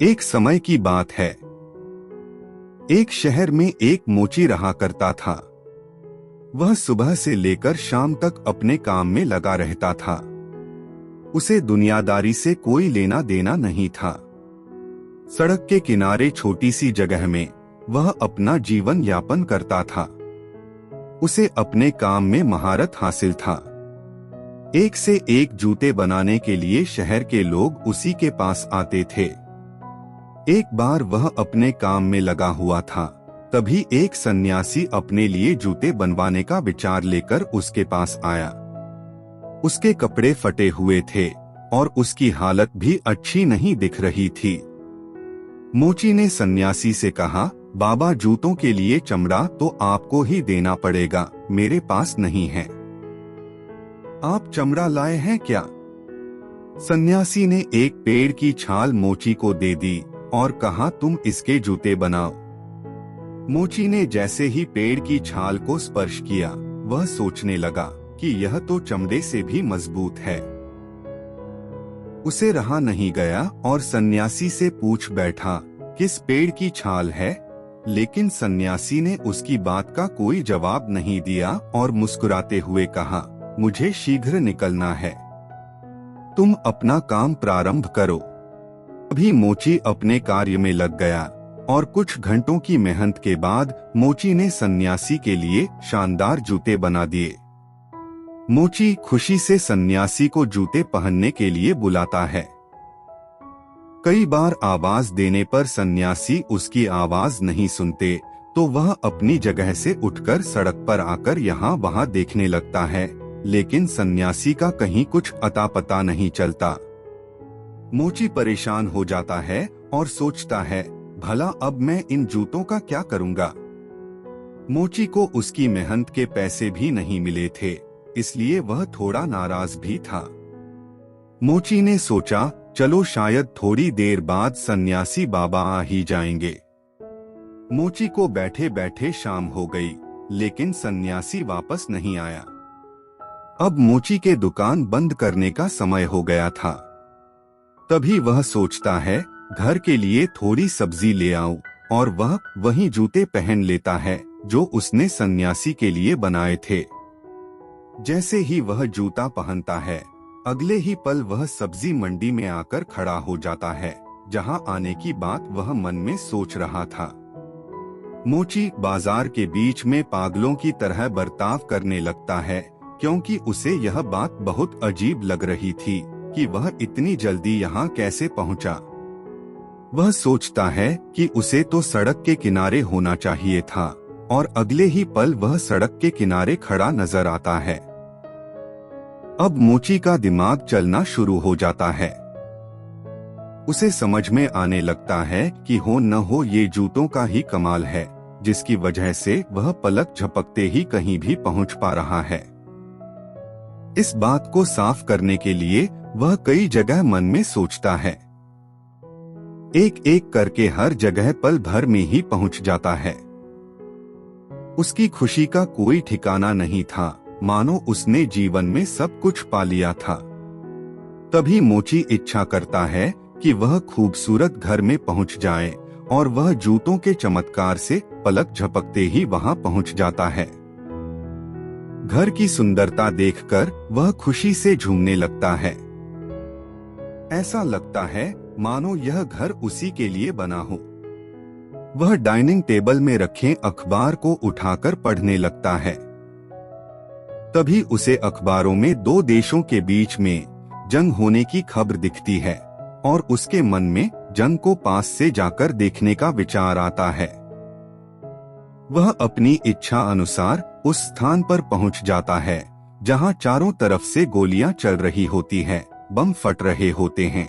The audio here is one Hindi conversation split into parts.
एक समय की बात है। एक शहर में एक मोची रहा करता था। वह सुबह से लेकर शाम तक अपने काम में लगा रहता था। उसे दुनियादारी से कोई लेना देना नहीं था। सड़क के किनारे छोटी सी जगह में वह अपना जीवन यापन करता था। उसे अपने काम में महारत हासिल था। एक से एक जूते बनाने के लिए शहर के लोग उसी के पास आते थे। एक बार वह अपने काम में लगा हुआ था, तभी एक सन्यासी अपने लिए जूते बनवाने का विचार लेकर उसके पास आया। उसके कपड़े फटे हुए थे और उसकी हालत भी अच्छी नहीं दिख रही थी। मोची ने सन्यासी से कहा, बाबा, जूतों के लिए चमड़ा तो आपको ही देना पड़ेगा, मेरे पास नहीं है। आप चमड़ा लाए हैं क्या? सन्यासी ने एक पेड़ की छाल मोची को दे दी और कहा, तुम इसके जूते बनाओ। मोची ने जैसे ही पेड़ की छाल को स्पर्श किया, वह सोचने लगा कि यह तो चमड़े से भी मजबूत है। उसे रहा नहीं गया और सन्यासी से पूछ बैठा, किस पेड़ की छाल है? लेकिन सन्यासी ने उसकी बात का कोई जवाब नहीं दिया और मुस्कुराते हुए कहा, मुझे शीघ्र निकलना है, तुम अपना काम प्रारंभ करो। अभी मोची अपने कार्य में लग गया और कुछ घंटों की मेहनत के बाद मोची ने सन्यासी के लिए शानदार जूते बना दिए। मोची खुशी से सन्यासी को जूते पहनने के लिए बुलाता है। कई बार आवाज देने पर सन्यासी उसकी आवाज नहीं सुनते तो वह अपनी जगह से उठकर सड़क पर आकर यहाँ वहाँ देखने लगता है, लेकिन सन्यासी का कहीं कुछ अता पता नहीं चलता। मोची परेशान हो जाता है और सोचता है, भला अब मैं इन जूतों का क्या करूँगा? मोची को उसकी मेहनत के पैसे भी नहीं मिले थे, इसलिए वह थोड़ा नाराज भी था। मोची ने सोचा, चलो शायद थोड़ी देर बाद सन्यासी बाबा आ ही जाएंगे। मोची को बैठे बैठे शाम हो गई, लेकिन सन्यासी वापस नहीं आया। अब मोची के दुकान बंद करने का समय हो गया था। तभी वह सोचता है, घर के लिए थोड़ी सब्जी ले आऊं, और वह वही जूते पहन लेता है जो उसने सन्यासी के लिए बनाए थे। जैसे ही वह जूता पहनता है, अगले ही पल वह सब्जी मंडी में आकर खड़ा हो जाता है, जहां आने की बात वह मन में सोच रहा था। मोची बाजार के बीच में पागलों की तरह बर्ताव करने लगता है, क्योंकि उसे यह बात बहुत अजीब लग रही थी कि वह इतनी जल्दी यहाँ कैसे पहुँचा। वह सोचता है कि उसे तो सड़क के किनारे होना चाहिए था, और अगले ही पल वह सड़क के किनारे खड़ा नजर आता है। अब मोची का दिमाग चलना शुरू हो जाता है। उसे समझ में आने लगता है कि हो न हो ये जूतों का ही कमाल है, जिसकी वजह से वह पलक झपकते ही कहीं भी पहुंच पा रहा है। इस बात को साफ करने के लिए वह कई जगह मन में सोचता है। एक एक करके हर जगह पल भर में ही पहुंच जाता है। उसकी खुशी का कोई ठिकाना नहीं था, मानो उसने जीवन में सब कुछ पा लिया था। तभी मोची इच्छा करता है कि वह खूबसूरत घर में पहुंच जाए, और वह जूतों के चमत्कार से पलक झपकते ही वहां पहुंच जाता है। घर की सुंदरता देखकर वह खुशी से झूमने लगता है। ऐसा लगता है मानो यह घर उसी के लिए बना हो। वह डाइनिंग टेबल में रखे अखबार को उठाकर पढ़ने लगता है। तभी उसे अखबारों में दो देशों के बीच में जंग होने की खबर दिखती है, और उसके मन में जंग को पास से जाकर देखने का विचार आता है। वह अपनी इच्छा अनुसार उस स्थान पर पहुंच जाता है जहां चारों तरफ से गोलियां चल रही होती हैं, बम फट रहे होते हैं।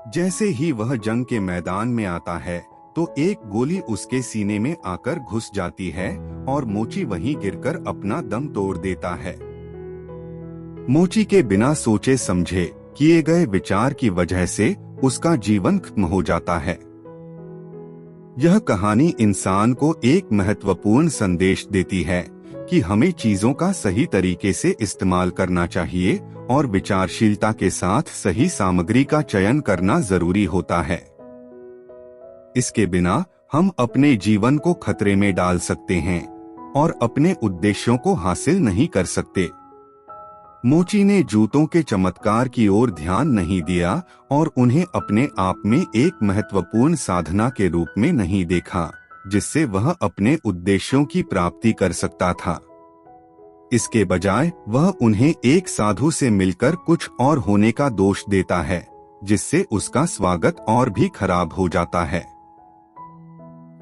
जैसे ही वह जंग के मैदान में आता है तो एक गोली उसके सीने में आकर घुस जाती है और मोची वहीं गिरकर अपना दम तोड़ देता है। मोची के बिना सोचे समझे किए गए विचार की वजह से उसका जीवन खत्म हो जाता है। यह कहानी इंसान को एक महत्वपूर्ण संदेश देती है कि हमें चीजों का सही तरीके से इस्तेमाल करना चाहिए और विचारशीलता के साथ सही सामग्री का चयन करना जरूरी होता है। इसके बिना हम अपने जीवन को खतरे में डाल सकते हैं और अपने उद्देश्यों को हासिल नहीं कर सकते। मोची ने जूतों के चमत्कार की ओर ध्यान नहीं दिया और उन्हें अपने आप में एक महत्वपूर्ण साधना के रूप में नहीं देखा, जिससे वह अपने उद्देश्यों की प्राप्ति कर सकता था। इसके बजाय वह उन्हें एक साधु से मिलकर कुछ और होने का दोष देता है, जिससे उसका स्वागत और भी खराब हो जाता है।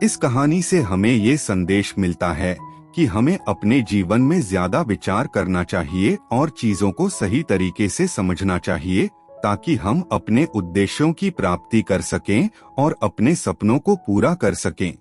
इस कहानी से हमें ये संदेश मिलता है कि हमें अपने जीवन में ज्यादा विचार करना चाहिए और चीजों को सही तरीके से समझना चाहिए, ताकि हम अपने उद्देश्यों की प्राप्ति कर सकें और अपने सपनों को पूरा कर सकें।